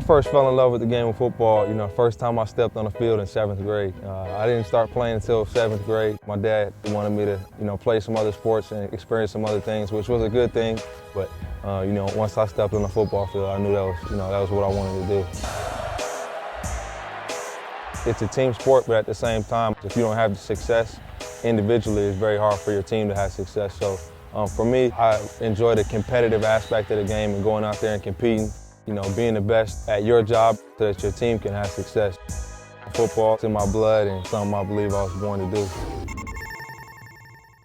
first fell in love with the game of football, first time I stepped on the field in 7th grade. I didn't start playing until 7th grade. My dad wanted me to, play some other sports and experience some other things, which was a good thing. But, once I stepped on the football field, I knew that was what I wanted to do. It's a team sport, but at the same time, if you don't have the success individually, it's very hard for your team to have success. So for me, I enjoy the competitive aspect of the game and going out there and competing, being the best at your job so that your team can have success. Football's in my blood and something I believe I was born to do.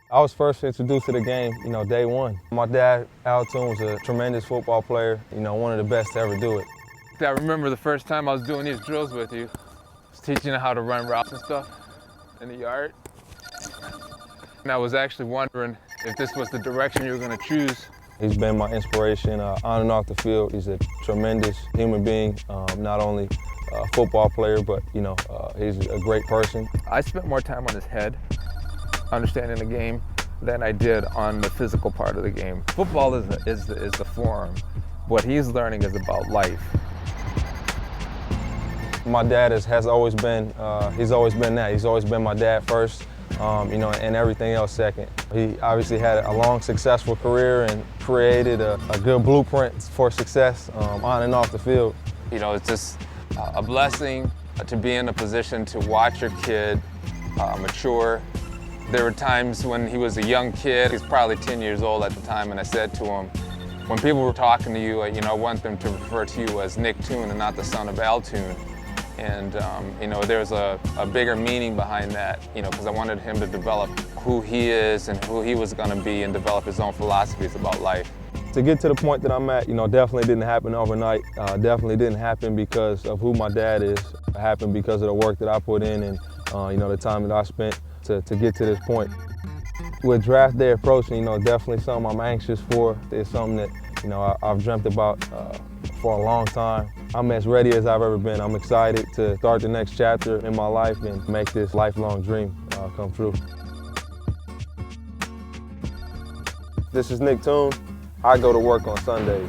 I was first introduced to the game, day one. My dad, Toon, was a tremendous football player, one of the best to ever do it. I remember the first time I was doing these drills with you. I was teaching you how to run routes and stuff in the yard. And I was actually wondering if this was the direction you were going to choose. He's been my inspiration on and off the field. He's a tremendous human being, not only a football player, but he's a great person. I spent more time on his head, understanding the game, than I did on the physical part of the game. Football is the form. What he's learning is about life. My dad has always been, he's always been that. He's always been my dad first, and everything else second. He obviously had a long, successful career and created a good blueprint for success on and off the field. It's just a blessing to be in a position to watch your kid mature. There were times when he was a young kid, he's probably 10 years old at the time, and I said to him, when people were talking to you, I want them to refer to you as Nick Toon and not the son of Al Toon. And there's a bigger meaning behind that, because I wanted him to develop who he is and who he was going to be and develop his own philosophies about life. To get to the point that I'm at, definitely didn't happen overnight. Definitely didn't happen because of who my dad is. It happened because of the work that I put in and, the time that I spent to get to this point. With draft day approaching, definitely something I'm anxious for. It's something that, I've dreamt about for a long time. I'm as ready as I've ever been. I'm excited to start the next chapter in my life and make this lifelong dream come true. This is Nick Toon. I go to work on Sundays.